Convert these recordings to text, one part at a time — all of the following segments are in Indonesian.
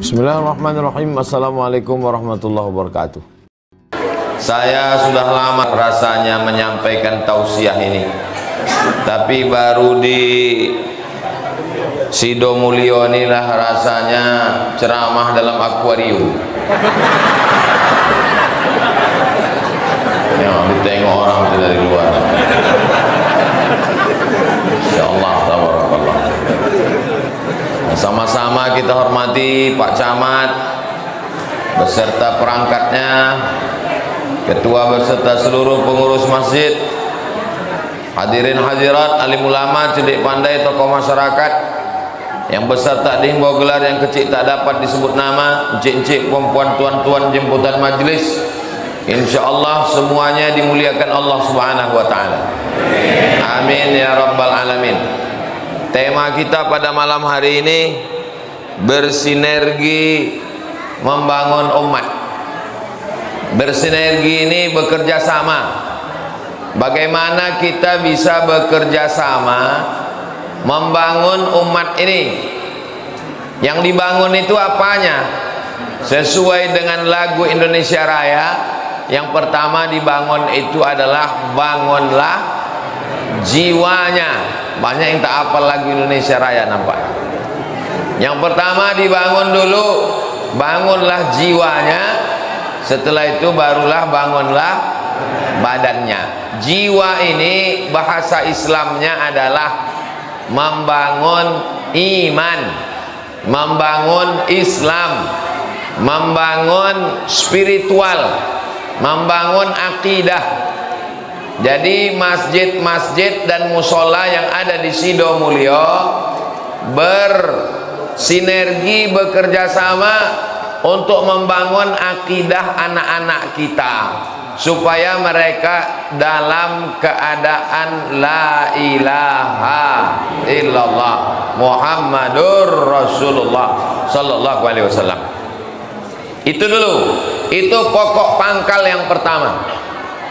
Bismillahirrahmanirrahim. Assalamualaikum warahmatullahi wabarakatuh. Saya sudah lama rasanya menyampaikan tausiah ini, tapi baru di Sido Mulyo inilah rasanya ceramah dalam akuarium. Ya, ditengok orang dari luar. Ya Allah, tabarakallah. Sama-sama kita hormati Pak Camat beserta perangkatnya, ketua beserta seluruh pengurus masjid, hadirin hadirat, alim ulama, cerdik pandai, tokoh masyarakat, yang besar tak dihimbau gelar, yang kecil tak dapat disebut nama, encik-encik, perempuan, tuan-tuan, jemputan majlis. InsyaAllah semuanya dimuliakan Allah Subhanahu wa ta'ala. Amin ya rabbal alamin. Tema kita pada malam hari ini bersinergi membangun umat. Bersinergi ini bekerja sama. Bagaimana kita bisa bekerja sama membangun umat ini? Yang dibangun itu apanya? Sesuai dengan lagu Indonesia Raya, yang pertama dibangun itu adalah bangunlah jiwanya. Banyak yang tak hafal lagu Indonesia Raya nampak. Yang pertama dibangun dulu, bangunlah jiwanya. Setelah itu barulah bangunlah badannya. Jiwa ini bahasa Islamnya adalah membangun iman, membangun Islam, membangun spiritual, membangun akidah. Jadi masjid-masjid dan musola yang ada di Sido Mulyo bersinergi, bekerja sama untuk membangun akidah anak-anak kita, supaya mereka dalam keadaan la ilaha illallah Muhammadur Rasulullah sallallahu alaihi wasallam. Itu dulu, itu pokok pangkal yang pertama.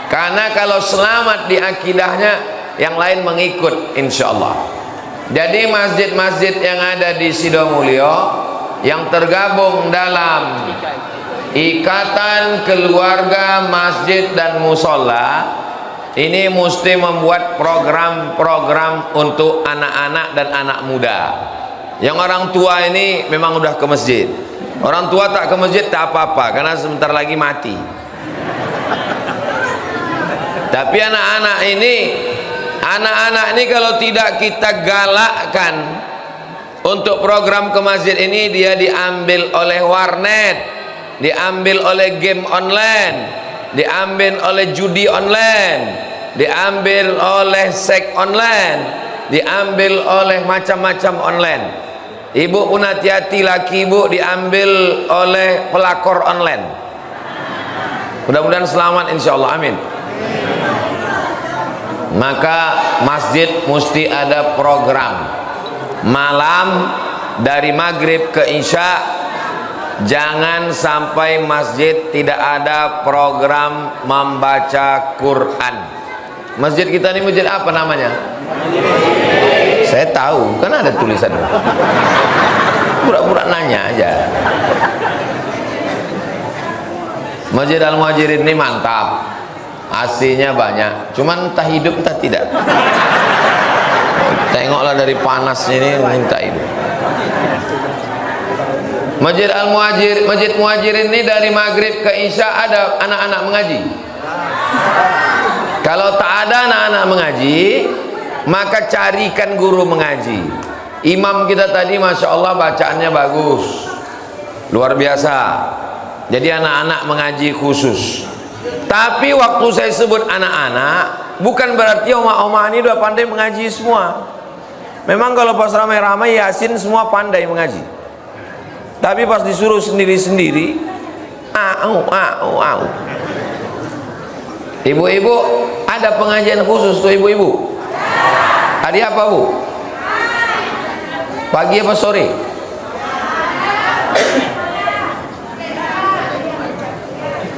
Karena kalau selamat di akidahnya, yang lain mengikut insyaallah. Jadi masjid-masjid yang ada di Sido Mulyo yang tergabung dalam Ikatan Keluarga Masjid dan Musola ini mesti membuat program-program untuk anak-anak dan anak muda. Yang orang tua ini memang udah ke masjid. Orang tua tak ke masjid tak apa-apa, karena sebentar lagi mati. Tapi anak-anak ini kalau tidak kita galakkan untuk program ke masjid ini, dia diambil oleh warnet, diambil oleh game online, diambil oleh judi online, diambil oleh seks online, diambil oleh macam-macam online. Ibu pun hati-hati, laki ibu diambil oleh pelakor online. Mudah-mudahan selamat insyaallah, amin. Maka masjid mesti ada program malam dari maghrib ke isya. Jangan sampai masjid tidak ada program membaca Quran. Masjid kita ini masjid apa namanya? Saya tahu, kan ada tulisan. Pura-pura nanya aja. Masjid Al-Muhajirin ini mantap, aslinya banyak, cuman entah hidup entah tidak. Tengoklah dari panasnya ini, minta hidup. Masjid Al-Muhajir, Masjid Muhajirin ini dari maghrib ke isya ada anak-anak mengaji. Kalau tak ada anak-anak mengaji, maka carikan guru mengaji. Imam kita tadi masya Allah bacaannya bagus, luar biasa. Jadi anak-anak mengaji khusus. Tapi waktu saya sebut anak-anak, bukan berarti oma-oma ini udah pandai mengaji semua. Memang kalau pas ramai-ramai Yasin semua pandai mengaji. Tapi pas disuruh sendiri-sendiri, Ibu-ibu, ada pengajian khusus tuh ibu-ibu. Hari apa bu? Pagi apa sore?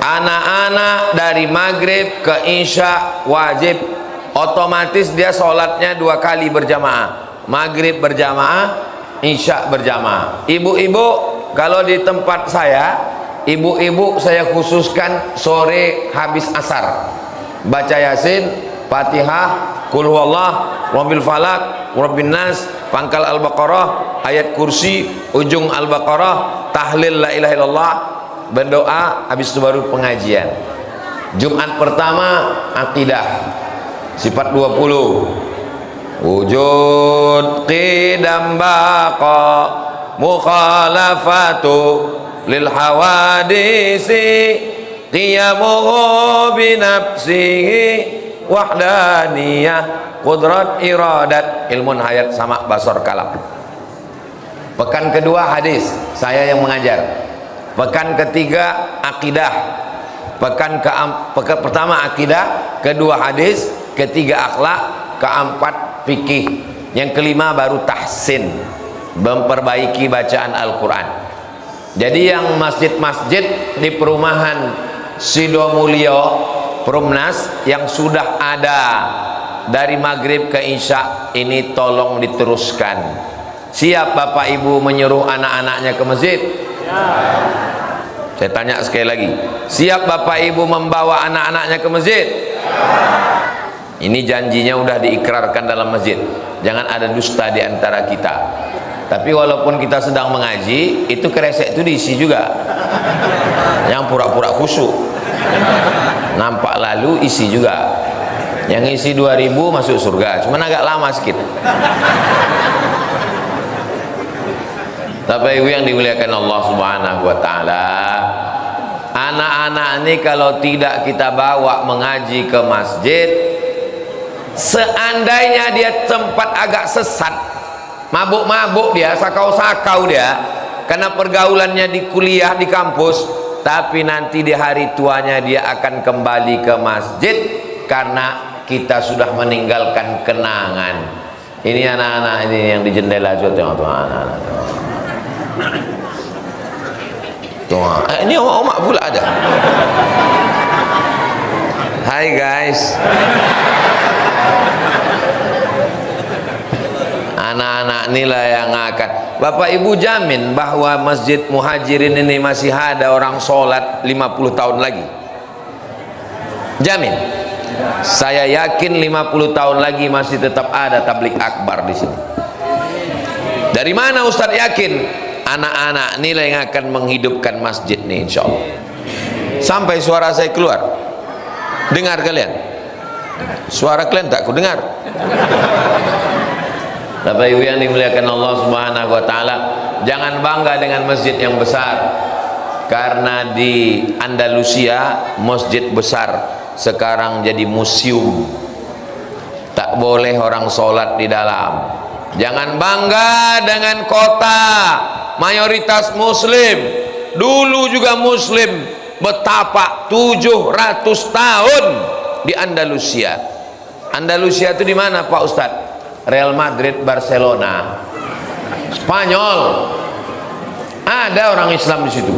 Anak-anak dari maghrib ke isya wajib, otomatis dia sholatnya 2 kali berjamaah, maghrib berjamaah, isya berjamaah. Ibu-ibu Kalau di tempat saya, ibu-ibu saya khususkan sore habis asar baca Yasin, Fatihah, Qul huwallah, Rabbil falak, Rabbin nas, pangkal Al-Baqarah, ayat kursi, ujung Al-Baqarah, tahlil la ilaha illallah, berdoa, habis itu baru pengajian. Jumat pertama akidah sifat 20, wujud qidam baqa mukhalafatu lil hawadisi qiyamuhu binafsihi wahdaniyah qudrat iradat ilmun hayat sama basar kalam. Pekan kedua hadis, saya yang mengajar. Pekan ketiga akidah. Pekan pertama akidah, kedua hadis, ketiga akhlak, keempat fikih, yang kelima baru tahsin, memperbaiki bacaan Al-Quran. Jadi yang masjid-masjid di perumahan Sidomulyo, Perumnas yang sudah ada dari maghrib ke isya ini tolong diteruskan. Siap Bapak Ibu menyuruh anak-anaknya ke masjid? Saya tanya sekali lagi, siap Bapak Ibu membawa anak-anaknya ke masjid? Ini janjinya udah diikrarkan dalam masjid. Jangan ada dusta di antara kita. Tapi walaupun kita sedang mengaji, itu kresek itu diisi juga. Yang pura-pura khusyuk, nampak lalu isi juga. Yang isi 2000 masuk surga, cuman agak lama sedikit. Bapak Ibu yang dimuliakan Allah Subhanahu wa taala, anak-anak ini kalau tidak kita bawa mengaji ke masjid, seandainya dia tempat agak sesat, mabuk-mabuk dia, sakau-sakau dia, karena pergaulannya di kuliah di kampus, tapi nanti di hari tuanya dia akan kembali ke masjid karena kita sudah meninggalkan kenangan. Ini anak-anak ini yang di jendela juga, tengok tuh anak-anak. Ini omak-omak pula ada. Hai guys, anak-anak inilah yang akan Bapak Ibu jamin bahwa Masjid Muhajirin ini masih ada orang sholat 50 tahun lagi? Jamin. Saya yakin 50 tahun lagi masih tetap ada tablik akbar di sini. Dari mana Ustadz yakin? Anak-anak inilah yang akan menghidupkan masjid nih, insya Allah. Sampai suara saya keluar, dengar kalian? Suara kalian tak ku dengar. Bapak Ibu yang dimuliakan Allah Subhanahu wa taala, jangan bangga dengan masjid yang besar, karena di Andalusia masjid besar sekarang jadi museum, tak boleh orang sholat di dalam. Jangan bangga dengan kota mayoritas muslim, dulu juga muslim, betapa 700 tahun di Andalusia. Andalusia itu di mana Pak Ustadz? Real Madrid, Barcelona, Spanyol. Ada orang Islam di situ,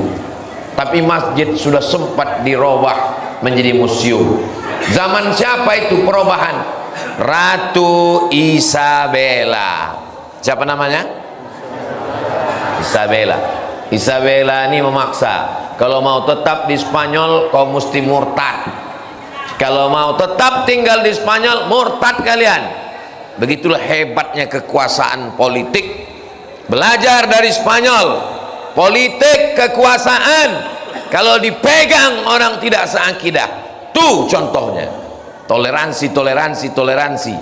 tapi masjid sudah sempat dirubah menjadi museum. Zaman siapa itu perubahan? Ratu Isabella. Siapa namanya? Isabella. Isabella ini memaksa, kalau mau tetap di Spanyol kau mesti murtad. Kalau mau tetap tinggal di Spanyol, murtad kalian. Begitulah hebatnya kekuasaan politik. Belajar dari Spanyol, politik kekuasaan kalau dipegang orang tidak seakidah. Tuh contohnya. Toleransi, toleransi, toleransi.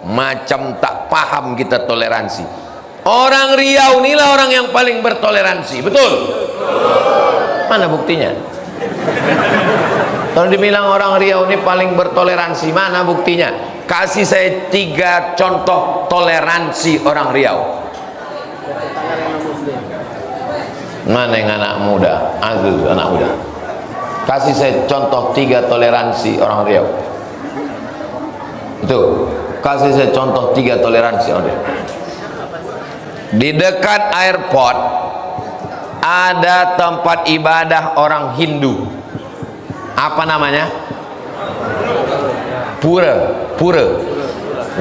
Macam tak paham kita toleransi. Orang Riau inilah orang yang paling bertoleransi, betul? Mana buktinya? Kalau dibilang orang Riau ini paling bertoleransi, mana buktinya? Kasih saya 3 contoh toleransi orang Riau. Mana yang anak muda? Aziz, anak muda. Kasih saya contoh 3 toleransi orang Riau. Itu, kasih saya contoh 3 toleransi orang Riau. Di dekat airport ada tempat ibadah orang Hindu. Apa namanya? Pura. Pura.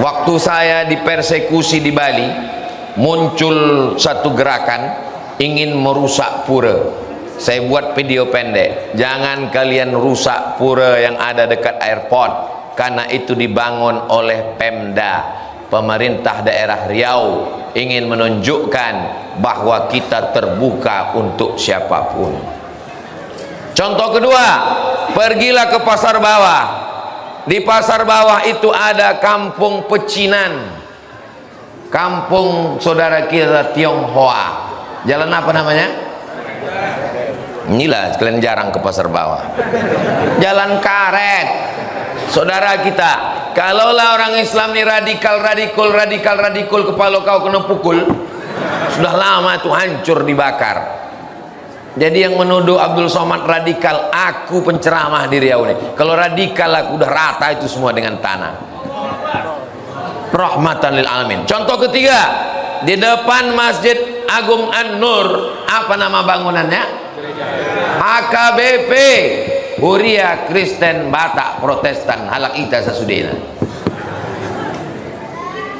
Waktu saya dipersekusi di Bali, muncul satu gerakan ingin merusak pura. Saya buat video pendek. Jangan kalian rusak pura yang ada dekat airport, karena itu dibangun oleh Pemda, pemerintah daerah Riau, ingin menunjukkan bahwa kita terbuka untuk siapapun. Contoh kedua, pergilah ke pasar bawah. Di pasar bawah itu ada kampung pecinan, kampung saudara kita Tionghoa. Jalan apa namanya? Inilah, kalian jarang ke pasar bawah. Jalan karet. Saudara kita, kalaulah orang Islam ini radikal kepala kau kena pukul, sudah lama itu hancur dibakar. Jadi yang menuduh Abdul Somad radikal, aku penceramah di Riau ini. Kalau radikal aku udah rata itu semua dengan tanah. Rahmatan lil alamin. Contoh ketiga, di depan Masjid Agung An-Nur, apa nama bangunannya? HKBP, Huria Kristen Batak Protestan Halak Ita Sasudina.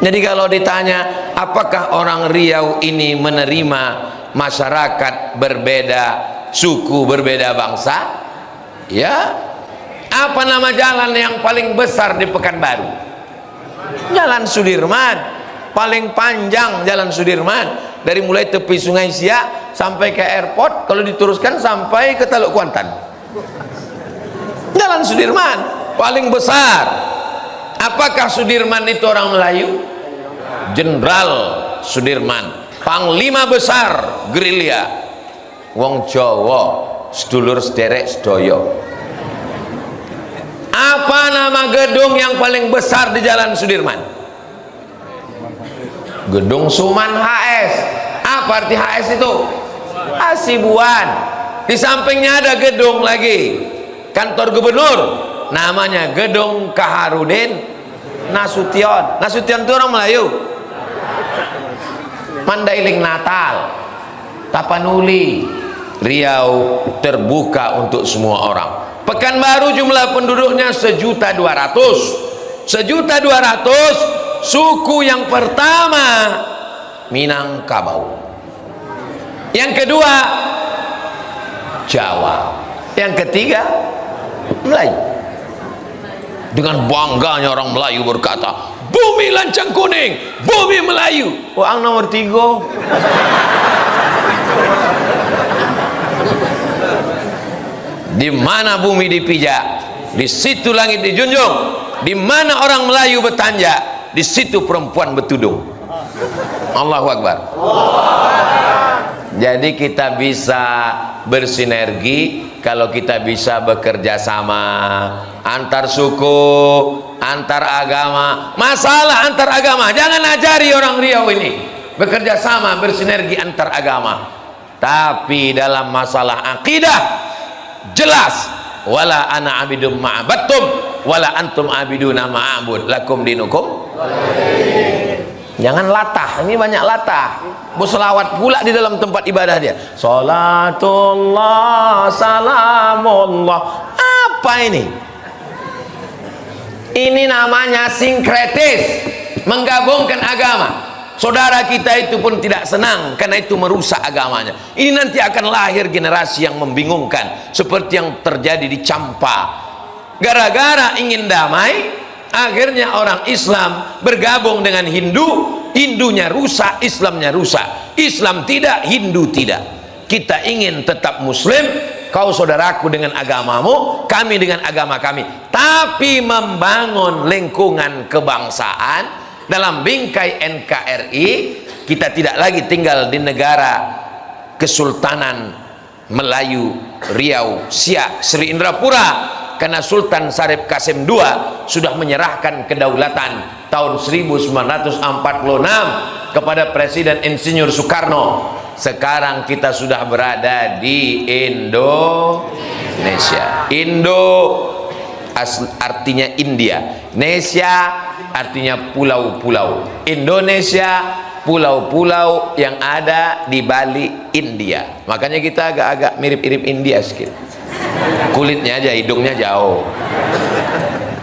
Jadi kalau ditanya apakah orang Riau ini menerima masyarakat berbeda suku, berbeda bangsa, ya. Apa nama jalan yang paling besar di Pekanbaru? Jalan Sudirman. Paling panjang Jalan Sudirman, dari mulai tepi Sungai Siak sampai ke airport, kalau diteruskan sampai ke Teluk Kuantan. Jalan Sudirman paling besar. Apakah Sudirman itu orang Melayu? Jenderal Sudirman, panglima besar gerilya, wong Jawa, sedulur sederek sedoyo. Apa nama gedung yang paling besar di Jalan Sudirman? Gedung Suman HS. Apa arti HS itu? Hasibuan. Di sampingnya ada gedung lagi, kantor gubernur, namanya Gedung Kaharudin Nasution. Nasution itu orang Melayu. Mandailing Natal, Tapanuli. Riau terbuka untuk semua orang. Pekanbaru jumlah penduduknya 1.200.000. 1.200.000. Suku yang pertama Minangkabau, yang kedua Jawa, yang ketiga Melayu. Dengan bangganya orang Melayu berkata, bumi lancang kuning, bumi Melayu. Orang nomor 3. Di mana bumi dipijak, di situ langit dijunjung. Di mana orang Melayu bertanja, di situ perempuan bertudung. Allahu Akbar. Jadi kita bisa bersinergi kalau kita bisa bekerja sama antar suku, antar agama. Masalah antar agama, jangan ajari orang Riau ini bekerja sama, bersinergi antar agama. Tapi dalam masalah akidah jelas, wala ana abidum ma'abattum wala antum abiduna ma'abud lakum dinukum. Jangan latah, ini banyak latah. Berselawat pula di dalam tempat ibadah dia. Salatullah salamullah. Apa ini? Ini namanya sinkretis, menggabungkan agama. Saudara kita itu pun tidak senang karena itu merusak agamanya. Ini nanti akan lahir generasi yang membingungkan, seperti yang terjadi di Campa. Gara-gara ingin damai, akhirnya orang Islam bergabung dengan Hindu. Hindunya rusak, Islamnya rusak. Islam tidak, Hindu tidak. Kita ingin tetap Muslim, kau saudaraku dengan agamamu, kami dengan agama kami, tapi membangun lingkungan kebangsaan dalam bingkai NKRI. Kita tidak lagi tinggal di negara Kesultanan Melayu Riau Siak Sri Indrapura, karena Sultan Syarif Qasim II sudah menyerahkan kedaulatan tahun 1946 kepada Presiden Insinyur Soekarno. Sekarang kita sudah berada di Indonesia. Indo artinya India, Nesia artinya pulau-pulau. Indonesia pulau-pulau yang ada di Bali, India. Makanya kita agak-agak mirip-mirip India sedikit. Kulitnya aja, hidungnya jauh.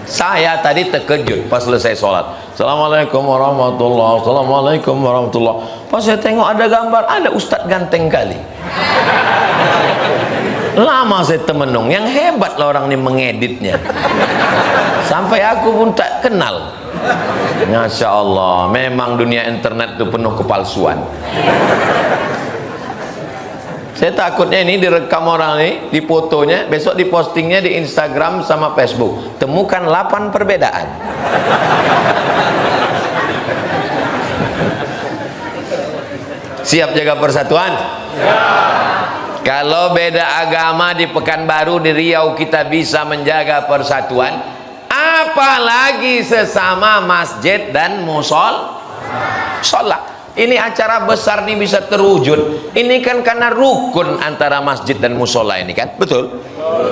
Saya tadi terkejut pas selesai sholat. Assalamualaikum warahmatullahi wabarakatuh. Assalamualaikum warahmatullahi wabarakatuh. Pas saya tengok ada gambar, ada ustadz ganteng kali. Lama saya temenung, yang hebat lah orang ini mengeditnya. Sampai aku pun tak kenal. Masya Allah, memang dunia internet itu penuh kepalsuan. Saya takutnya ini direkam orang ini, difotonya, besok dipostingnya di Instagram sama Facebook. Temukan 8 perbedaan. Siap jaga persatuan? Ya. Kalau beda agama di Pekanbaru, di Riau kita bisa menjaga persatuan, apalagi sesama masjid dan musola. Ini acara besar ini bisa terwujud. Ini kan karena rukun antara masjid dan musola ini kan, betul?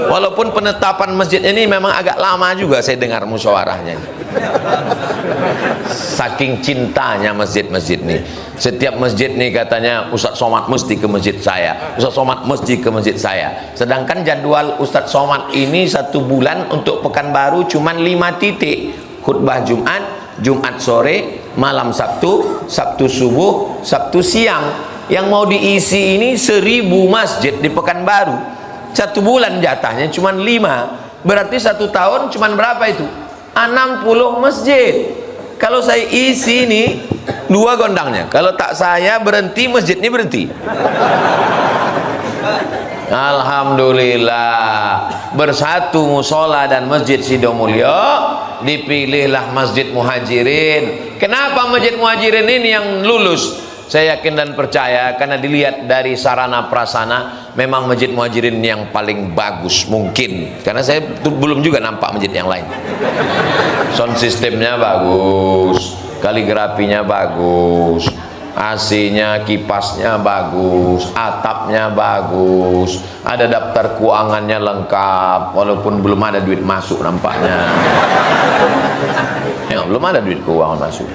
Walaupun penetapan masjid ini memang agak lama juga saya dengar musyawarahnya. Saking cintanya masjid-masjid nih. Setiap masjid nih katanya Ustadz Somad mesti ke masjid saya, Ustadz Somad mesti ke masjid saya. Sedangkan jadwal Ustadz Somad ini 1 bulan untuk Pekanbaru cuman 5 titik. Khutbah Jumat, Jumat sore, malam Sabtu, Sabtu subuh, Sabtu siang. Yang mau diisi ini 1000 masjid di Pekanbaru. 1 bulan jatahnya cuman 5. Berarti 1 tahun cuman berapa itu? 60 masjid. Kalau saya isi ini 2 gondangnya. Kalau tak saya berhenti, masjid ini berhenti. Alhamdulillah, bersatu musola dan masjid Sidomulyo, dipilihlah Masjid Muhajirin. Kenapa Masjid Muhajirin ini yang lulus? Saya yakin dan percaya karena dilihat dari sarana prasana, memang Masjid Muhajirin yang paling bagus mungkin. Karena saya belum juga nampak masjid yang lain. Sound sistemnya bagus, kaligrafinya bagus, AC-nya, kipasnya bagus, atapnya bagus, ada daftar keuangannya lengkap, walaupun belum ada duit masuk nampaknya. Ya, belum ada duit keuangan masuk.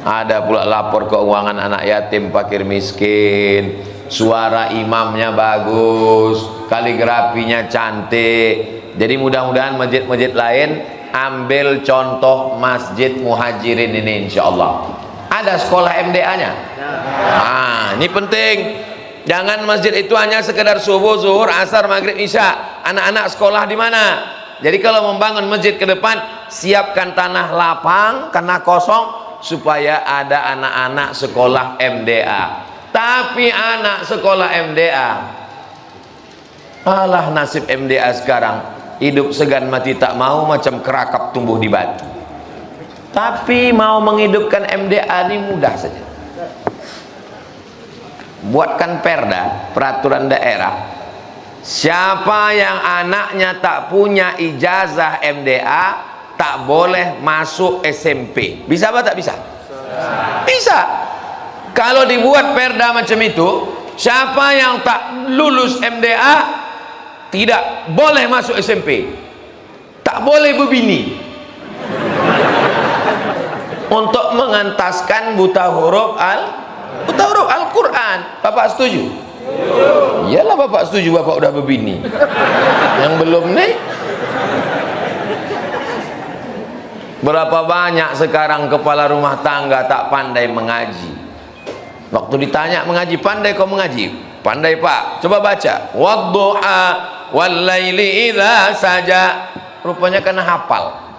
Ada pula lapor keuangan anak yatim, fakir miskin, suara imamnya bagus, kaligrafinya cantik. Jadi mudah-mudahan masjid-masjid lain ambil contoh Masjid Muhajirin ini, insya Allah. Ada sekolah MDA-nya. Nah, ini penting. Jangan masjid itu hanya sekedar subuh, zuhur, asar, maghrib, isya. Anak-anak sekolah di mana? Jadi kalau membangun masjid ke depan, siapkan tanah lapang, tanah kosong, supaya ada anak-anak sekolah MDA. Tapi anak sekolah MDA, alah nasib MDA sekarang, hidup segan mati tak mau, macam kerakap tumbuh di batu. Tapi mau menghidupkan MDA ini mudah saja. Buatkan perda, peraturan daerah. Siapa yang anaknya tak punya ijazah MDA, tak boleh masuk SMP. Bisa apa tak bisa? Bisa. Kalau dibuat perda macam itu, siapa yang tak lulus MDA tidak boleh masuk SMP, tak boleh berbini. Untuk mengentaskan buta huruf Al-Quran. Bapak setuju? Iyalah bapak setuju, bapak udah berbini. Yang belum nih, berapa banyak sekarang kepala rumah tangga tak pandai mengaji. Waktu ditanya mengaji, pandai kau mengaji? Pandai pak. Coba baca. Wadduha wallaili idza saja. Rupanya kena hafal.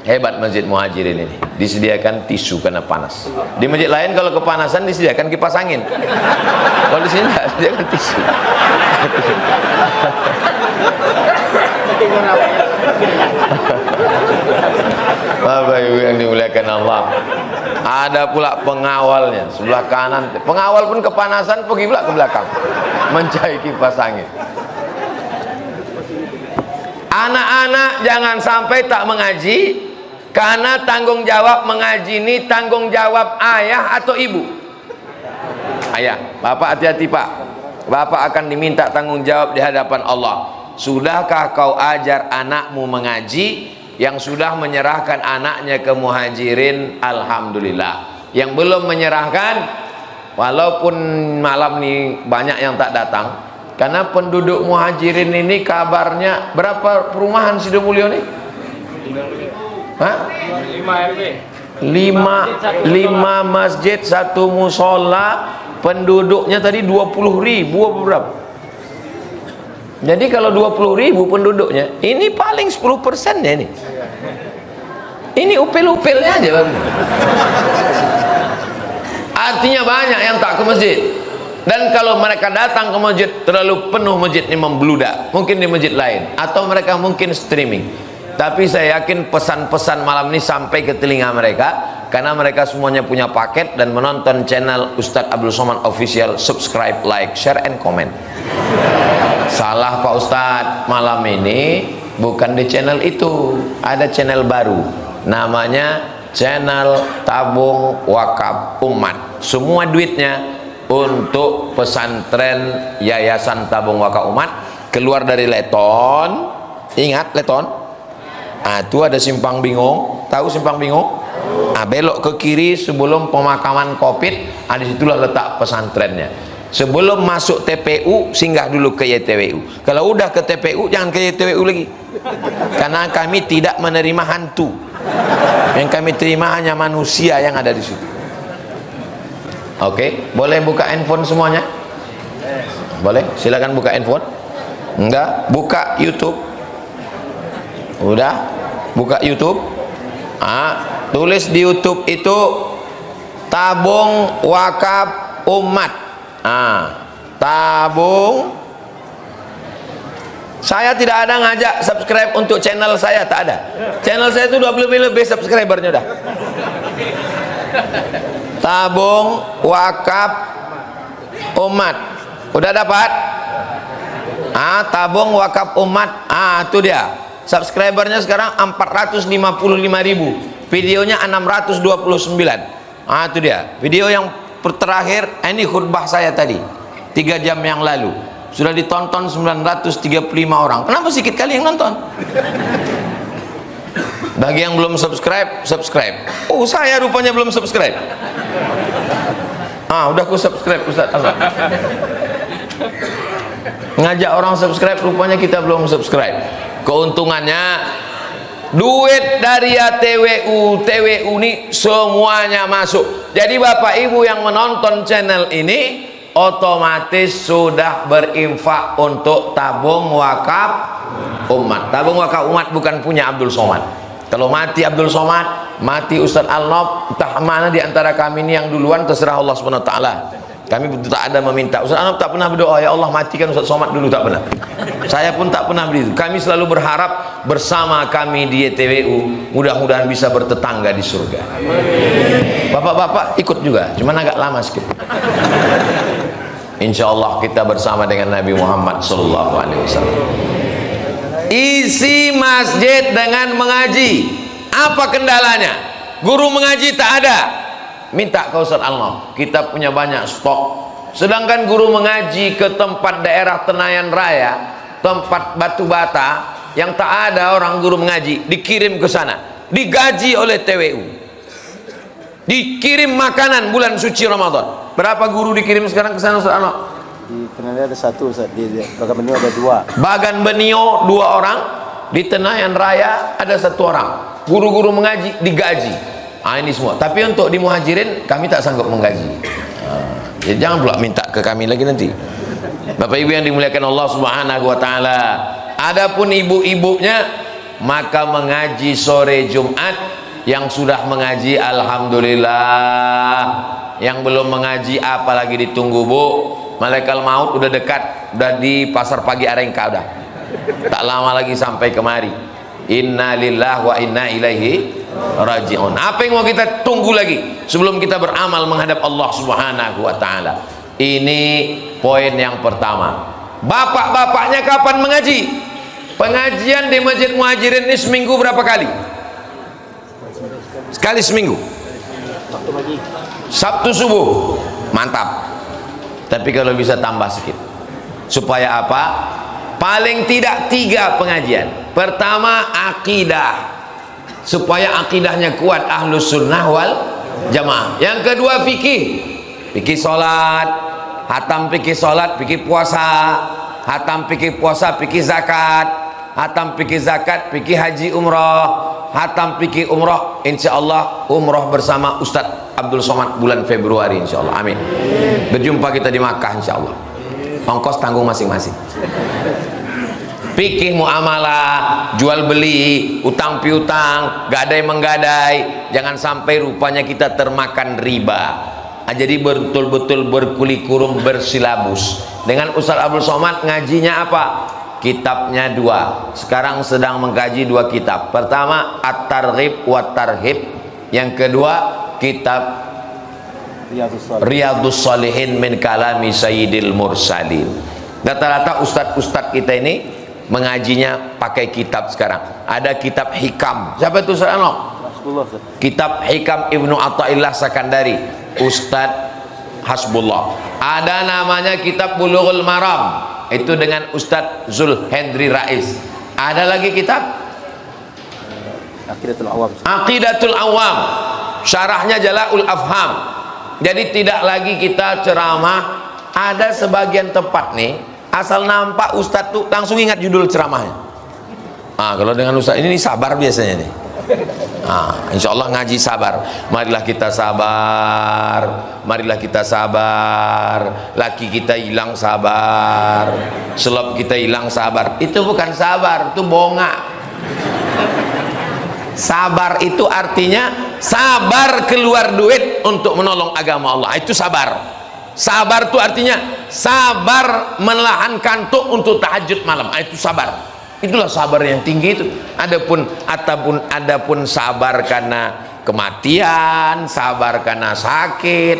Hebat Masjid Muhajirin ini. Disediakan tisu karena panas. Di masjid lain kalau kepanasan disediakan kipas angin. Kalau di sini tidak disediakan tisu. Bapak Ibu yang dimuliakan Allah, ada pula pengawalnya sebelah kanan. Pengawal pun kepanasan pergi pula ke belakang mencari kipas angin. Anak-anak jangan sampai tak mengaji, karena tanggung jawab mengaji ini tanggung jawab ayah atau ibu. Ayah, bapak hati-hati pak, bapak akan diminta tanggung jawab di hadapan Allah. Sudahkah kau ajar anakmu mengaji? Yang sudah menyerahkan anaknya ke Muhajirin, alhamdulillah. Yang belum menyerahkan, walaupun malam ini banyak yang tak datang, karena penduduk Muhajirin ini kabarnya berapa perumahan Sidomulyo nih? Hah? 5 RW. lima masjid, satu musola, penduduknya tadi 20.000 apa berapa? Jadi kalau 20.000 penduduknya, ini paling 10% ya ini. Ini upil-upilnya aja Bang. Artinya banyak yang tak ke masjid. Dan kalau mereka datang ke masjid terlalu penuh, masjid ini membludak, mungkin di masjid lain, atau mereka mungkin streaming. Tapi saya yakin pesan-pesan malam ini sampai ke telinga mereka, karena mereka semuanya punya paket dan menonton channel Ustadz Abdul Somad Official. Subscribe, like, share, and comment. Salah Pak Ustadz, malam ini bukan di channel itu, ada channel baru, namanya channel Tabung Wakaf Umat. Semua duitnya untuk pesantren Yayasan Tabung Wakaf Umat, keluar dari Leton. Ingat Leton? Itu ada Simpang Bingung, tahu Simpang Bingung? Belok ke kiri sebelum pemakaman Covid, disitulah letak pesantrennya. Sebelum masuk TPU, singgah dulu ke YTWU. Kalau udah ke TPU, jangan ke YTWU lagi, karena kami tidak menerima hantu. Yang kami terima hanya manusia yang ada di situ. Oke, boleh buka handphone semuanya? Boleh, silakan buka handphone. Enggak, buka YouTube. Udah, buka YouTube. Tulis di YouTube itu Tabung Wakaf Umat. Tabung. Saya tidak ada ngajak subscribe untuk channel saya, tak ada. Channel saya itu 20 lebih subscribernya udah. Tabung Wakaf Umat. Udah dapat? Tabung Wakaf Umat. Itu dia. Subscribernya sekarang 455.000. Videonya 629. Itu dia. Video yang terakhir, ini khutbah saya tadi 3 jam yang lalu. Sudah ditonton 935 orang. Kenapa sedikit kali yang nonton? Bagi yang belum subscribe, subscribe. Saya rupanya belum subscribe. Udah aku subscribe Ustaz. Ngajak orang subscribe, rupanya kita belum subscribe. Keuntungannya duit dari TWU ini semuanya masuk. Jadi Bapak Ibu yang menonton channel ini otomatis sudah berinfak untuk Tabung Wakaf Umat. Tabung Wakaf Umat bukan punya Abdul Somad. Kalau mati Abdul Somad, mati Ustadz Al-Nob, entah mana di antara kami ini yang duluan, terserah Allah SWT. Kami tak ada meminta. Ustadz Al-Nob tak pernah berdoa, ya Allah matikan Ustadz Somad dulu, tak pernah. Saya pun tak pernah begitu. Kami selalu berharap bersama kami di YTWU, mudah-mudahan bisa bertetangga di surga. Bapak-bapak ikut juga, cuman agak lama sedikit. Insya Allah kita bersama dengan Nabi Muhammad SAW. Isi masjid dengan mengaji. Apa kendalanya? Guru mengaji tak ada. Minta ke Ustadz Al-Nob, kita punya banyak stok. Sedangkan guru mengaji ke tempat daerah Tenayan Raya, tempat Batu Bata, yang tak ada orang guru mengaji, dikirim ke sana, digaji oleh TWU, dikirim makanan bulan suci Ramadan. Berapa guru dikirim sekarang ke sana Ustadz Al-Nob? Di Tenayan ada 1 Ustaz, di Bagan Benio ada 2. Bagan Benio 2 orang, di Tenayan Raya ada 1 orang. Guru-guru mengaji digaji. Ini semua. Tapi untuk di Muhajirin kami tak sanggup menggaji. Ya jangan pula minta ke kami lagi nanti. Bapak Ibu yang dimuliakan Allah Subhanahu wa taala. Adapun ibu-ibunya maka mengaji sore Jumat. Yang sudah mengaji alhamdulillah. Yang belum mengaji apalagi ditunggu Bu. Malaikat maut udah dekat, udah di pasar pagi Arengka udah. Tak lama lagi sampai kemari. Inna lillahi wa inna ilaihi raji'un. Apa yang mau kita tunggu lagi sebelum kita beramal menghadap Allah Subhanahu wa taala? Ini poin yang pertama. Bapak-bapaknya kapan mengaji? Pengajian di Masjid Muhajirin ini seminggu berapa kali? Sekali seminggu. Sabtu subuh. Mantap. Tapi kalau bisa tambah sedikit. Supaya apa? Paling tidak 3 pengajian. Pertama akidah, supaya akidahnya kuat ahlus sunnah wal jamaah. Yang kedua fikih, fikih sholat, hatam fikih sholat, fikih puasa, hatam fikih puasa, fikih zakat, hatam fikih zakat, fikih haji umrah, hatam fikih umroh, insya Allah umroh bersama Ustadz Abdul Somad bulan Februari, insya Allah. Amin. Berjumpa kita di Makkah, insya Allah. Ongkos tanggung masing-masing. Fikih muamalah, jual beli, utang piutang, gadai menggadai, jangan sampai rupanya kita termakan riba. Jadi betul-betul berkulikurung, bersilabus. Dengan Ustadz Abdul Somad ngajinya apa? Kitabnya 2. Sekarang sedang mengkaji 2 kitab. Pertama At-Targhib wa Tarhib. Yang kedua kitab Riyadhus Shalihin min kalami Sayyidil Mursalin. Rata-rata ustadz-ustadz kita ini mengajinya pakai kitab sekarang. Ada kitab hikam. Siapa itu Ustaz Anok? Kitab hikam Ibnu Athaillah Sakandari, Ustadz Hasbullah. Ada namanya kitab Bulughul Maram, itu dengan Ustadz Zul Hendri Rais. Ada lagi kitab Aqidatul Awam. Aqidatul Awam, syarahnya Jala'ul Afham. Jadi tidak lagi kita ceramah. Ada sebagian tempat nih, asal nampak Ustadz tuh langsung ingat judul ceramahnya. Kalau dengan Ustadz ini sabar biasanya nih. Insya Allah ngaji sabar. Marilah kita sabar, marilah kita sabar. Laki kita hilang sabar, selop kita hilang sabar. Itu bukan sabar, itu bongak. Sabar itu artinya sabar keluar duit untuk menolong agama Allah. Itu sabar. Sabar itu artinya sabar menahan kantuk untuk tahajud malam. Itu sabar. Itulah sabar yang tinggi itu. Adapun sabar karena kematian, sabar karena sakit,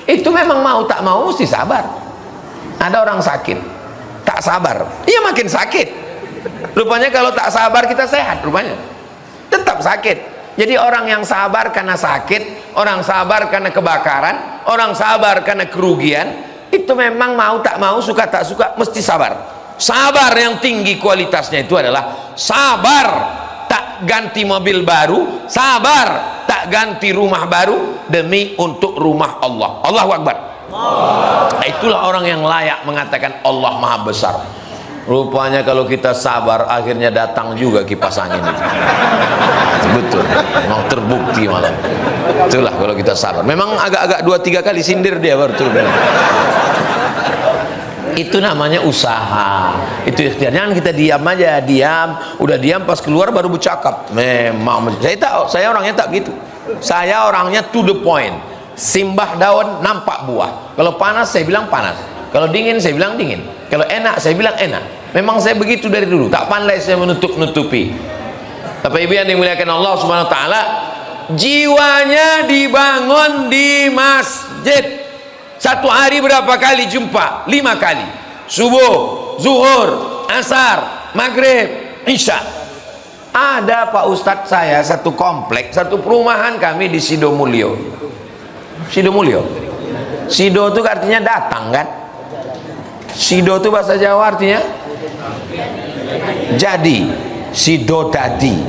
itu memang mau tak mau mesti sabar. Ada orang sakit tak sabar, iya makin sakit. Rupanya kalau tak sabar kita sehat, rupanya tetap sakit. Jadi orang yang sabar karena sakit, orang sabar karena kebakaran, orang sabar karena kerugian, itu memang mau tak mau, suka tak suka, mesti sabar. Sabar yang tinggi kualitasnya itu adalah sabar tak ganti mobil baru, sabar tak ganti rumah baru demi untuk rumah Allah. Allahu Akbar. Itulah orang yang layak mengatakan Allah Maha Besar. Rupanya kalau kita sabar akhirnya datang juga kipas angin itu. Betul, memang terbukti malam. Itulah kalau kita sabar. Memang agak-agak 2-3 kali sindir dia baru turun. Itu namanya usaha. Itu ikhtiar. Jangan kita diam aja, udah diam pas keluar baru bercakap. Memang saya orangnya tak gitu. Saya orangnya to the point. Simbah daun nampak buah. Kalau panas saya bilang panas. Kalau dingin saya bilang dingin. Kalau enak saya bilang enak. Memang saya begitu dari dulu. Tak pandai saya menutup-nutupi. Tapi ibu yang dimuliakan Allah Subhanahu wa taala, jiwanya dibangun di masjid. Satu hari berapa kali jumpa? 5 kali. Subuh, zuhur, asar, maghrib, isya. Ada Pak Ustadz saya satu komplek, satu perumahan kami di Sidomulyo. Sidomulyo. Sido itu artinya datang kan? Sido itu bahasa Jawa artinya jadi. Sido dadi.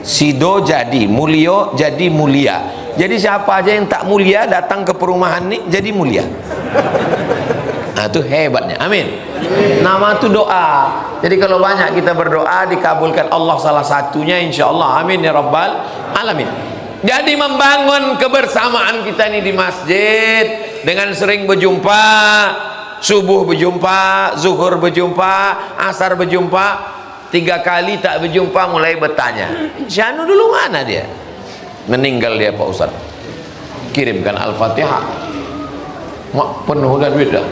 Sido jadi, mulio jadi mulia. Jadi siapa aja yang tak mulia datang ke perumahan ini jadi mulia. Nah itu hebatnya. Amin. Nama itu doa. Jadi kalau banyak kita berdoa dikabulkan Allah salah satunya, insya Allah. Amin ya rabbal alamin. Jadi membangun kebersamaan kita ini di masjid dengan sering berjumpa, subuh berjumpa, zuhur berjumpa, asar berjumpa. 3 kali tak berjumpa mulai bertanya, Syanu dulu mana dia? Meninggal dia Pak Ustaz. Kirimkan Al-Fatihah. Mak penuh dah duit dah.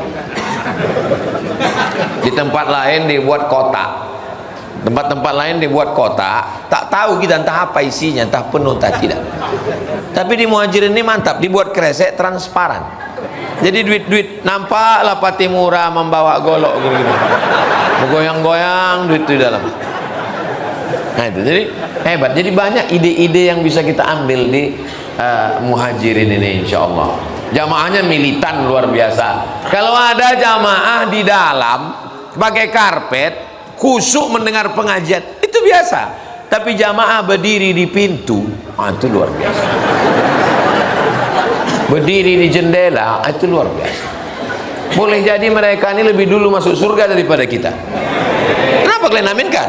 Di tempat lain dibuat kotak. Tempat-tempat lain dibuat kotak, tak tahu kita entah apa isinya, entah penuh entah tidak. Tapi di Muhajirin ini mantap, dibuat kresek transparan. Jadi duit-duit nampaklah Pati Murah membawa golok gitu. Goyang-goyang duit di dalam. Nah itu jadi hebat. Jadi banyak ide-ide yang bisa kita ambil di Muhajirin ini, insya Allah. Jamaahnya militan luar biasa. Kalau ada jamaah di dalam pakai karpet, khusyuk mendengar pengajian, itu biasa. Tapi jamaah berdiri di pintu, itu luar biasa. Berdiri di jendela, itu luar biasa. Boleh jadi mereka ini lebih dulu masuk surga daripada kita. Kenapa kalian aminkan?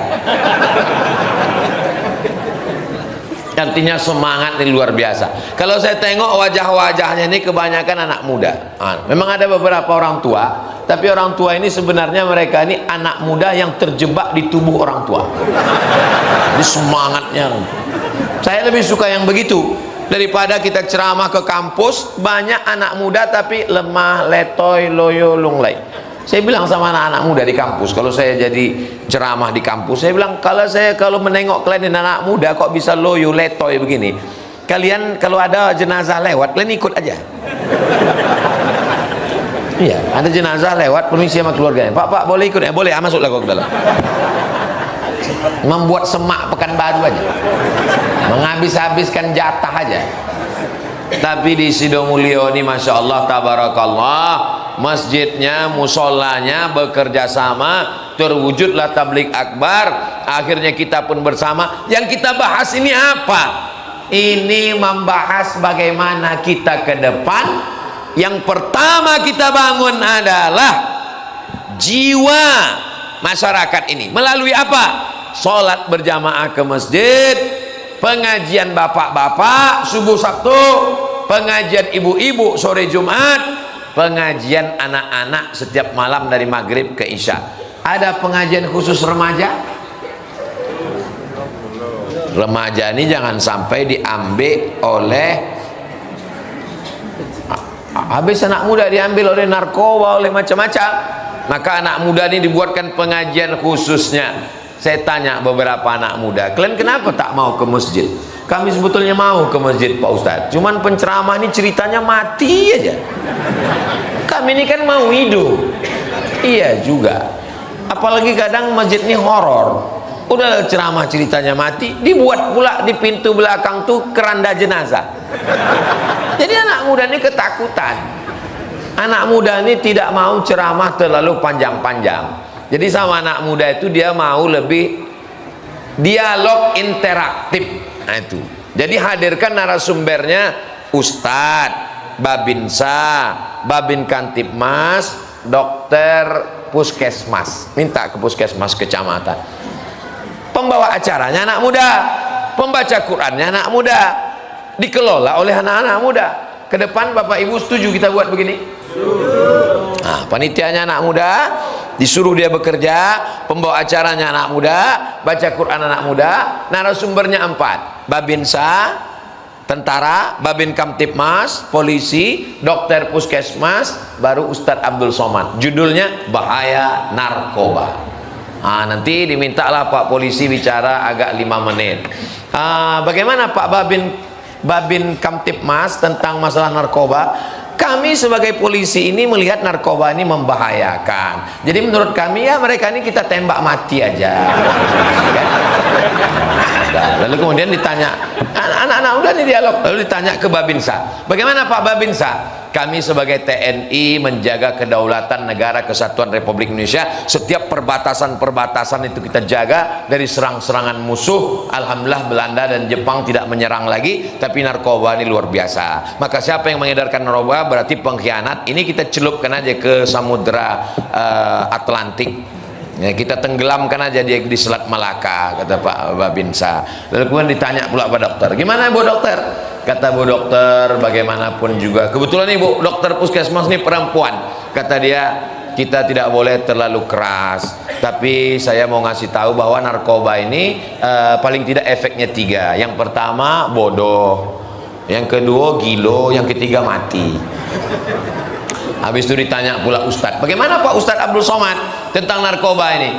Artinya semangat ini luar biasa. Kalau saya tengok wajah-wajahnya ini kebanyakan anak muda. Memang ada beberapa orang tua, tapi orang tua ini sebenarnya mereka ini anak muda yang terjebak di tubuh orang tua. Ini semangatnya. Saya lebih suka yang begitu daripada kita ceramah ke kampus banyak anak muda tapi lemah, letoy, loyo, lunglai. Saya bilang sama anak-anak muda di kampus, kalau saya jadi ceramah di kampus, saya bilang kalau menengok kalian anak muda kok bisa loyo, letoy begini, kalian kalau ada jenazah lewat kalian ikut aja. Iya, ada jenazah lewat, permisi sama keluarganya, pak boleh ikut ya? Boleh, masuklah kau ke dalam. Membuat semak Pekanbaru aja, menghabis-habiskan jatah aja. Tapi di Sidomulyo ini Masya Allah tabarakallah, masjidnya, musolanya bekerja sama, terwujudlah tablik akbar. Akhirnya kita pun bersama. Yang kita bahas ini apa? Ini membahas bagaimana kita ke depan. Yang pertama kita bangun adalah jiwa masyarakat ini. Melalui apa? Sholat berjamaah ke masjid, pengajian bapak-bapak subuh Sabtu, pengajian ibu-ibu sore Jumat, pengajian anak-anak setiap malam dari maghrib ke isya. Ada pengajian khusus remaja? Remaja ini jangan sampai diambil oleh habis anak muda diambil oleh narkoba, oleh macam-macam. Maka anak muda ini dibuatkan pengajian khususnya. Saya tanya beberapa anak muda, kalian kenapa tak mau ke masjid? Kami sebetulnya mau ke masjid Pak Ustadz, cuman penceramah ini ceritanya mati aja. Kami ini kan mau hidup. Iya juga. Apalagi kadang masjid ini horor. Udah ceramah ceritanya mati, dibuat pula di pintu belakang tuh keranda jenazah. Jadi anak muda ini ketakutan. Anak muda ini tidak mau ceramah terlalu panjang-panjang. Jadi sama anak muda itu dia mau lebih dialog interaktif. Nah itu. Jadi hadirkan narasumbernya Ustadz, Babinsa, Babin Kantipmas, dokter puskesmas. Minta ke puskesmas kecamatan. Pembawa acaranya anak muda, pembaca Qurannya anak muda, dikelola oleh anak-anak muda. Ke depan Bapak Ibu setuju kita buat begini? Nah, panitianya anak muda, disuruh dia bekerja, pembawa acaranya anak muda, baca Quran anak muda, narasumbernya 4, Babinsa, tentara, Babin Kamtipmas, polisi, dokter puskesmas, baru Ustadz Abdul Somad. Judulnya Bahaya Narkoba. Nah, nanti dimintalah Pak polisi bicara agak 5 menit. Bagaimana Pak Babin Kamtipmas tentang masalah narkoba? Kami sebagai polisi ini melihat narkoba ini membahayakan. Jadi menurut kami ya mereka ini kita tembak mati aja. Lalu kemudian ditanya, anak-anak udah nih dialog. Lalu ditanya ke Babinsa, bagaimana Pak Babinsa? Kami sebagai TNI menjaga kedaulatan negara kesatuan Republik Indonesia. Setiap perbatasan-perbatasan itu kita jaga dari serang-serangan musuh. Alhamdulillah Belanda dan Jepang tidak menyerang lagi. Tapi narkoba ini luar biasa. Maka siapa yang mengedarkan narkoba berarti pengkhianat. Ini kita celupkan aja ke Samudra Atlantik. Ya, kita tenggelamkan aja dia di Selat Malaka, kata Pak Babinsa. Lalu kemudian ditanya pula Pak Dokter, gimana Bu Dokter? Kata Bu Dokter, bagaimanapun juga, kebetulan nih Bu Dokter puskesmas ini perempuan. Kata dia, kita tidak boleh terlalu keras. Tapi saya mau ngasih tahu bahwa narkoba ini paling tidak efeknya 3. Yang pertama bodoh, yang kedua gilo, yang ketiga mati. Habis itu ditanya pula Ustadz, bagaimana Pak Ustadz Abdul Somad tentang narkoba ini?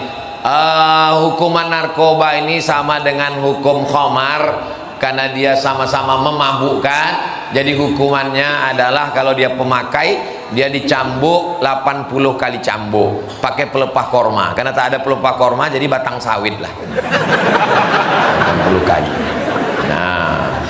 Hukuman narkoba ini sama dengan hukum khamar, karena dia sama-sama memabukkan. Jadi hukumannya adalah kalau dia pemakai, dia dicambuk 80 kali cambuk pakai pelepah korma. Karena tak ada pelepah korma, jadi batang sawit lah. 80 kali. Nah,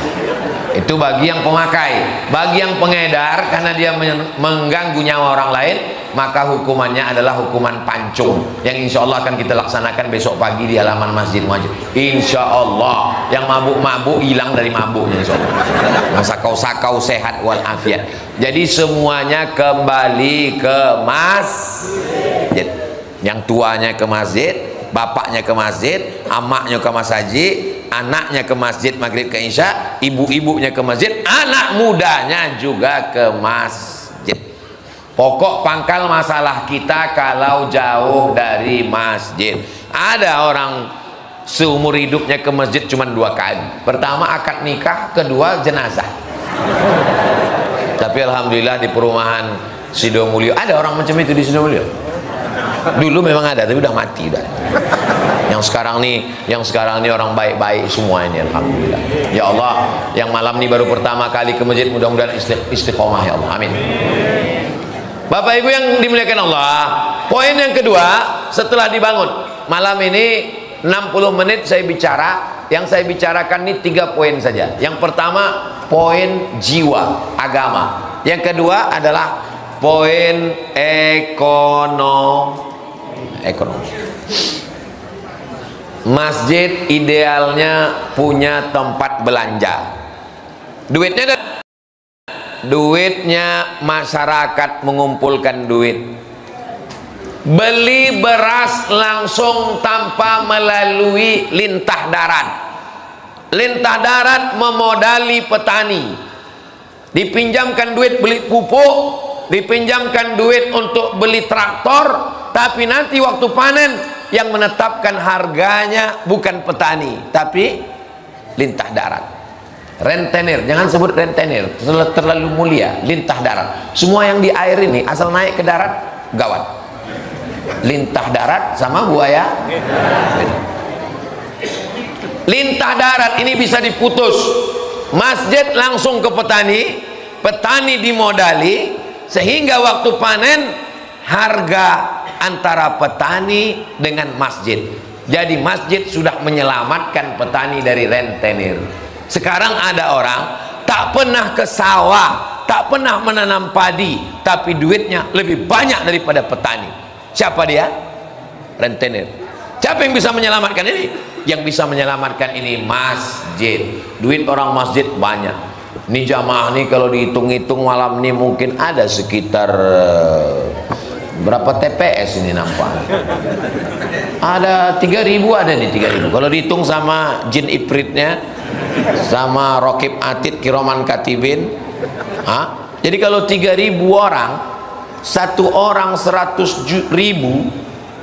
itu bagi yang pemakai. Bagi yang pengedar, karena dia mengganggu nyawa orang lain, maka hukumannya adalah hukuman pancung, yang insya Allah akan kita laksanakan besok pagi di halaman Masjid Muhajir. Insya Allah yang mabuk-mabuk hilang dari mabuknya, insya Allah. Sakau-sakau sehat walafiat. Jadi semuanya kembali ke masjid. Yang tuanya ke masjid, bapaknya ke masjid, amaknya ke masjid, anaknya ke masjid maghrib ke isya, ibu-ibunya ke masjid, anak mudanya juga ke masjid. Pokok pangkal masalah kita kalau jauh dari masjid. Ada orang seumur hidupnya ke masjid cuma 2 kali. Pertama akad nikah, kedua jenazah. Tapi alhamdulillah di perumahan Sidomulyo ada orang macam itu di Sidomulyo. Dulu memang ada, tapi udah mati dah. Yang sekarang nih orang baik-baik semuanya, alhamdulillah. Ya Allah, yang malam ini baru pertama kali ke masjid, mudah-mudahan istiqomah ya Allah. Amin. Bapak Ibu yang dimuliakan Allah, poin yang kedua setelah dibangun malam ini 60 menit saya bicara. Yang saya bicarakan ini 3 poin saja. Yang pertama poin jiwa agama, yang kedua adalah poin ekonomi. Masjid idealnya punya tempat belanja. Duitnya masyarakat mengumpulkan duit, beli beras langsung tanpa melalui lintah darat. Lintah darat memodali petani, dipinjamkan duit beli pupuk, dipinjamkan duit untuk beli traktor, tapi nanti waktu panen yang menetapkan harganya bukan petani tapi lintah darat. Rentenir, jangan sebut rentenir, terlalu mulia. Lintah darat, semua yang di air ini asal naik ke darat gawat. Lintah darat sama buaya. Lintah darat ini bisa diputus, masjid langsung ke petani, petani dimodali, sehingga waktu panen harga antara petani dengan masjid. Jadi masjid sudah menyelamatkan petani dari rentenir. Sekarang ada orang tak pernah ke sawah, tak pernah menanam padi, tapi duitnya lebih banyak daripada petani. Siapa dia? Rentenir. Siapa yang bisa menyelamatkan ini? Yang bisa menyelamatkan ini masjid. Duit orang masjid banyak. Ini jamaah nih kalau dihitung-hitung malam ini mungkin ada sekitar berapa TPS ini nampak? Ada 3.000, ada nih 3.000. Kalau dihitung sama jin ifritnya, sama Rokib Atid Kiroman Katibin, jadi kalau 3.000 orang, satu orang 100.000,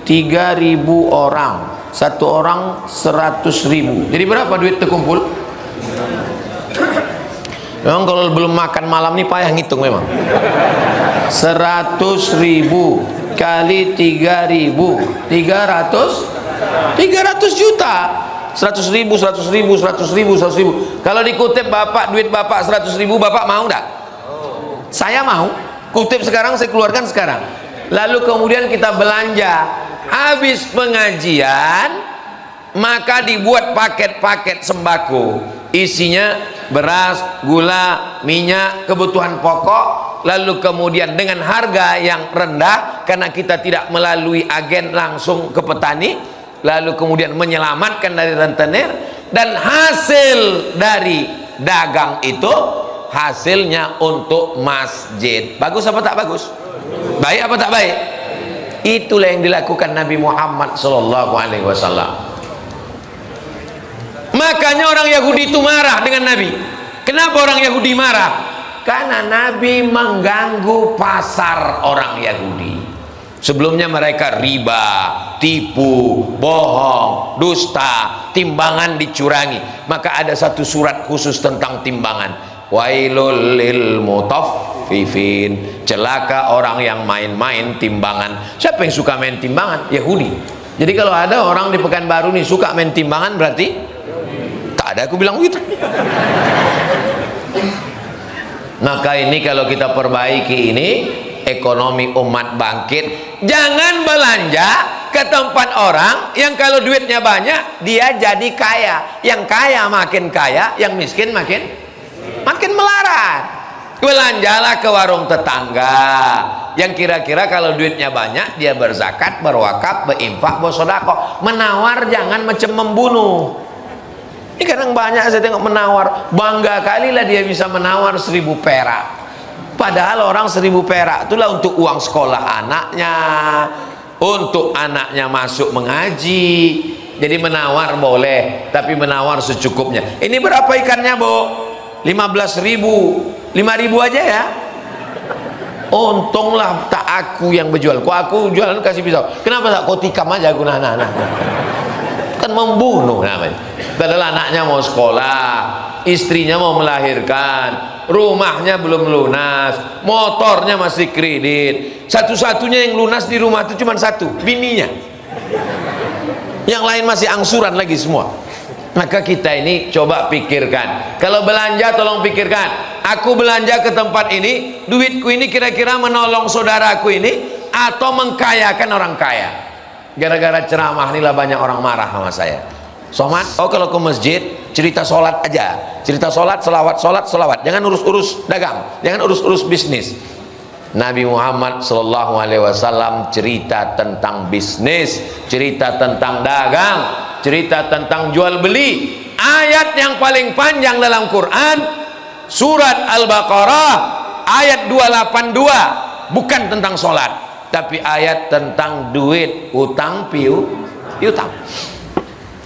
3.000 orang, satu orang 100.000. Jadi berapa duit terkumpul? Memang kalau belum makan malam nih payah ngitung memang. 100.000 kali 3.000, 300 juta. 100.000, 100.000, 100.000, 100.000. Kalau dikutip bapak, duit bapak 100.000, bapak mau enggak? Saya mau. Kutip sekarang, saya keluarkan sekarang. Lalu kemudian kita belanja. Habis pengajian, maka dibuat paket-paket sembako. Isinya beras, gula, minyak, kebutuhan pokok. Lalu kemudian dengan harga yang rendah, karena kita tidak melalui agen langsung ke petani, lalu kemudian menyelamatkan dari rentenir, dan hasil dari dagang itu hasilnya untuk masjid. Bagus apa tak bagus? Baik apa tak baik? Itulah yang dilakukan Nabi Muhammad SAW. Makanya orang Yahudi itu marah dengan Nabi. Kenapa orang Yahudi marah? Karena Nabi mengganggu pasar orang Yahudi. Sebelumnya mereka riba, tipu, bohong, dusta, timbangan dicurangi. Maka ada satu surat khusus tentang timbangan. Wailul lil mutaffifin. Celaka orang yang main-main timbangan. Siapa yang suka main timbangan? Yahudi. Jadi kalau ada orang di Pekanbaru nih suka main timbangan, berarti tak ada, aku bilang begitu. Maka ini kalau kita perbaiki ini, ekonomi umat bangkit. Jangan belanja ke tempat orang yang kalau duitnya banyak dia jadi kaya. Yang kaya makin kaya, yang miskin makin melarat. Belanjalah ke warung tetangga yang kira-kira kalau duitnya banyak dia berzakat, berwakaf, berinfak, bersedekah. Menawar jangan macam membunuh. Ini kadang banyak saya tengok menawar, bangga kalilah dia bisa menawar 1.000 perak. Padahal orang 1.000 perak itulah untuk uang sekolah anaknya, untuk anaknya masuk mengaji. Jadi menawar boleh, tapi menawar secukupnya. Ini berapa ikannya, Bu? 15.000. 5.000 aja ya. Untunglah tak aku yang berjual. Kok aku jualan kasih pisau. Kenapa tak kau tikam aja aku nah. Kan membunuh namanya. Padahal anaknya mau sekolah, istrinya mau melahirkan, rumahnya belum lunas, motornya masih kredit. Satu-satunya yang lunas di rumah itu cuma satu, bininya. Yang lain masih angsuran lagi semua. Maka kita ini coba pikirkan, kalau belanja tolong pikirkan, aku belanja ke tempat ini, duitku ini kira-kira menolong saudaraku ini atau mengkayakan orang kaya. Gara-gara ceramah inilah banyak orang marah sama saya. Somad, kalau ke masjid cerita sholat aja, cerita sholat, selawat, jangan urus-urus dagang, jangan urus-urus bisnis. Nabi Muhammad SAW cerita tentang bisnis, cerita tentang dagang, cerita tentang jual beli. Ayat yang paling panjang dalam Quran surat Al-Baqarah ayat 282, bukan tentang sholat, tapi ayat tentang duit, utang piutang.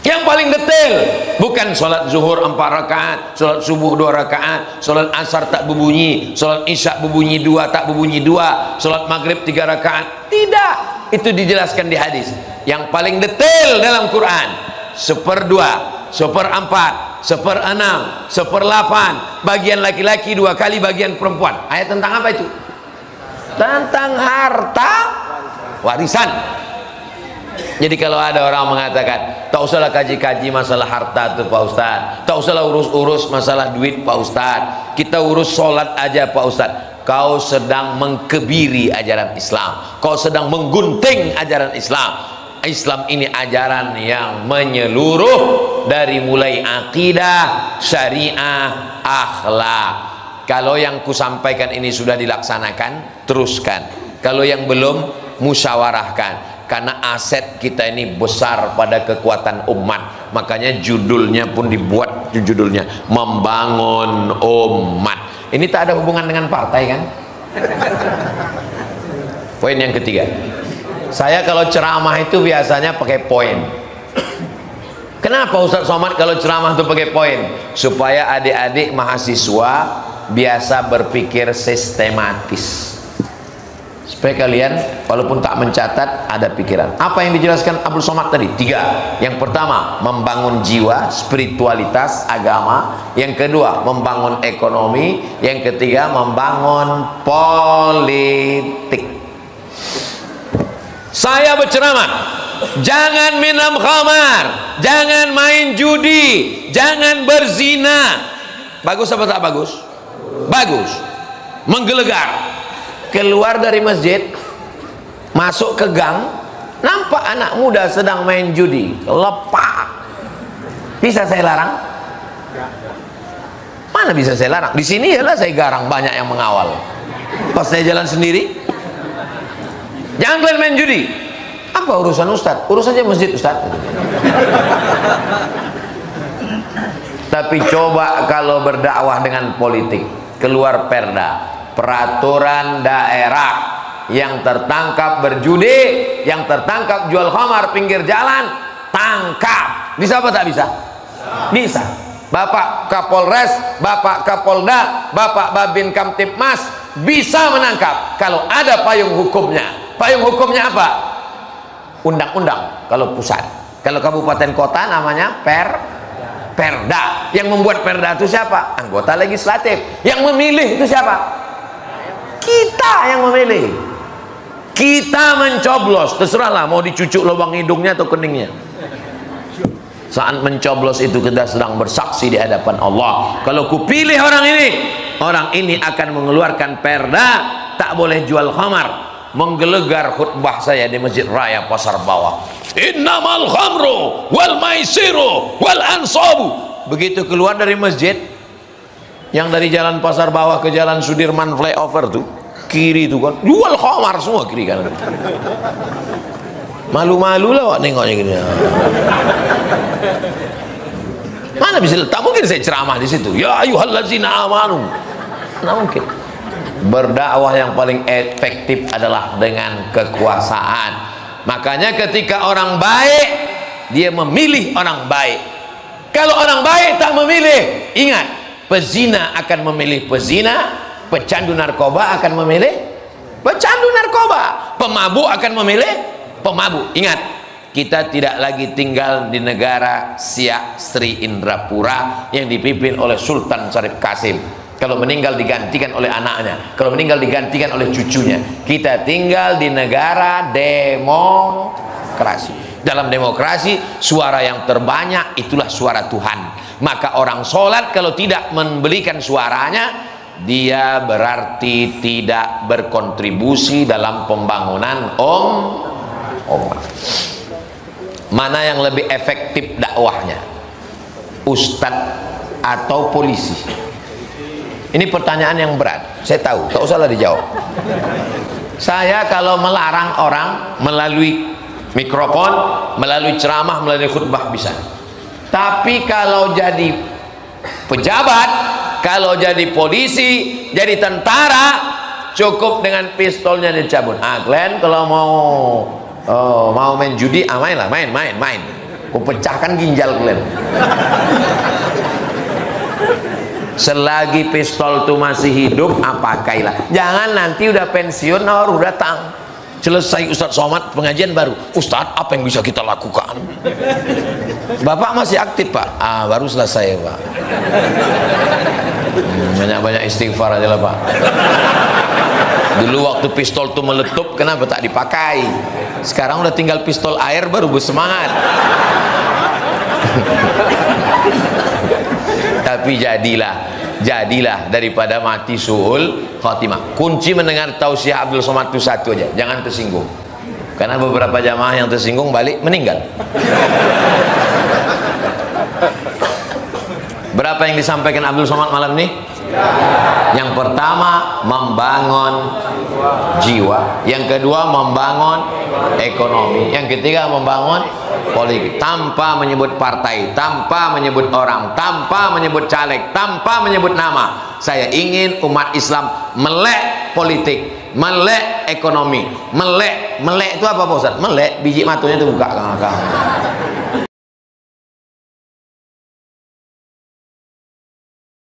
Yang paling detail, bukan sholat zuhur 4 rakaat, sholat subuh 2 rakaat, sholat asar tak berbunyi, sholat isya berbunyi 2 tak berbunyi 2, sholat maghrib 3 rakaat. Tidak, itu dijelaskan di hadis. Yang paling detail dalam Quran, 1/2, 1/4, 1/6, 1/8, bagian laki-laki 2 kali bagian perempuan. Ayat tentang apa itu? Tentang harta warisan. Jadi kalau ada orang mengatakan tak usahlah kaji-kaji masalah harta tuh Pak Ustaz, tak usahlah urus-urus masalah duit Pak Ustaz, kita urus sholat aja Pak Ustaz. Kau sedang mengkebiri ajaran Islam, kau sedang menggunting ajaran Islam. Islam ini ajaran yang menyeluruh, dari mulai akidah, syariah, akhlak. Kalau yang kusampaikan ini sudah dilaksanakan, teruskan. Kalau yang belum, musyawarahkan. Karena aset kita ini besar pada kekuatan umat. Makanya judulnya pun dibuat, judulnya Membangun Umat. Ini tak ada hubungan dengan partai kan? Poin yang ketiga, saya kalau ceramah itu biasanya pakai poin. Kenapa Ustaz Somad kalau ceramah itu pakai poin? Supaya adik-adik mahasiswa biasa berpikir sistematis, supaya kalian walaupun tak mencatat ada pikiran. Apa yang dijelaskan Abdul Somad tadi? 3. Yang pertama, membangun jiwa, spiritualitas, agama. Yang kedua, membangun ekonomi. Yang ketiga, membangun politik. Saya berceramah, jangan minum khamar, jangan main judi, jangan berzina. Bagus apa tak bagus? Bagus. Menggelegar. Keluar dari masjid, masuk ke gang, nampak anak muda sedang main judi, lepak. Bisa saya larang? Mana bisa saya larang? Di sini yalah saya garang, banyak yang mengawal. Pas saya jalan sendiri, jangan kalian main judi. Apa urusan Ustadz? Urus aja masjid Ustadz. Tapi coba kalau berdakwah dengan politik, keluar perda, peraturan daerah, yang tertangkap berjudi, yang tertangkap jual khamar pinggir jalan, tangkap. Bisa apa tak bisa? Bisa. Bapak Kapolres, Bapak Kapolda, Bapak Babin Kamtipmas bisa menangkap kalau ada payung hukumnya. Payung hukumnya apa? Undang-undang kalau pusat. Kalau kabupaten kota namanya perda. Yang membuat perda itu siapa? Anggota legislatif. Yang memilih itu siapa? Kita yang memilih. Kita mencoblos, terserahlah mau dicucuk lubang hidungnya atau keningnya. Saat mencoblos itu kita sedang bersaksi di hadapan Allah. Kalau kupilih orang ini akan mengeluarkan perda, tak boleh jual khamar. Menggelegar khutbah saya di Masjid Raya Pasar Bawah. Innamal khamru wal maisiru wal ansabu. Begitu keluar dari masjid, yang dari jalan Pasar Bawah ke jalan Sudirman flyover tuh, kiri tuh kan, jual khamar semua kiri kanan. Malu-malu lah nengoknya gini. Mana bisa? Tak mungkin saya ceramah di situ. Ya ayyuhallazina amanu. Nah mungkin. Berdakwah yang paling efektif adalah dengan kekuasaan. Makanya ketika orang baik dia memilih orang baik. Kalau orang baik tak memilih, ingat, pezina akan memilih pezina, pecandu narkoba akan memilih pecandu narkoba, pemabuk akan memilih pemabuk. Ingat, kita tidak lagi tinggal di negara Siak Sri Indrapura yang dipimpin oleh Sultan Syarif Kasim. Kalau meninggal digantikan oleh anaknya, kalau meninggal digantikan oleh cucunya. Kita tinggal di negara demokrasi. Dalam demokrasi, suara yang terbanyak itulah suara Tuhan. Maka orang sholat kalau tidak memberikan suaranya, dia berarti tidak berkontribusi dalam pembangunan umat. Mana yang lebih efektif dakwahnya, ustadz atau polisi? Ini pertanyaan yang berat, saya tahu, tak usahlah dijawab. Saya kalau melarang orang melalui mikrofon, melalui ceramah, melalui khutbah bisa. Tapi kalau jadi pejabat, kalau jadi polisi, jadi tentara, cukup dengan pistolnya dicabut. Glenn kalau mau main judi, main lah, main. Ku pecahkan ginjal Glenn. Selagi pistol itu masih hidup, pakailah. Jangan nanti udah pensiun, baru datang. Selesai Ustadz Somad pengajian baru, Ustadz apa yang bisa kita lakukan? Bapak masih aktif Pak? Baru selesai Pak. Banyak-banyak istighfar aja lah Pak. Dulu waktu pistol itu meletup, kenapa tak dipakai? Sekarang udah tinggal pistol air baru bersemangat. Tapi jadilah daripada mati su'ul khatimah. Kunci mendengar tausiah Abdul Somad itu satu aja, jangan tersinggung. Karena beberapa jamaah yang tersinggung balik meninggal. Berapa yang disampaikan Abdul Somad malam ini? Yang pertama membangun jiwa, yang kedua membangun ekonomi, yang ketiga membangun politik, tanpa menyebut partai, tanpa menyebut orang, tanpa menyebut caleg, tanpa menyebut nama. Saya ingin umat Islam melek politik, melek ekonomi, melek itu apa Pak Ustaz? Melek biji matunya itu buka kang.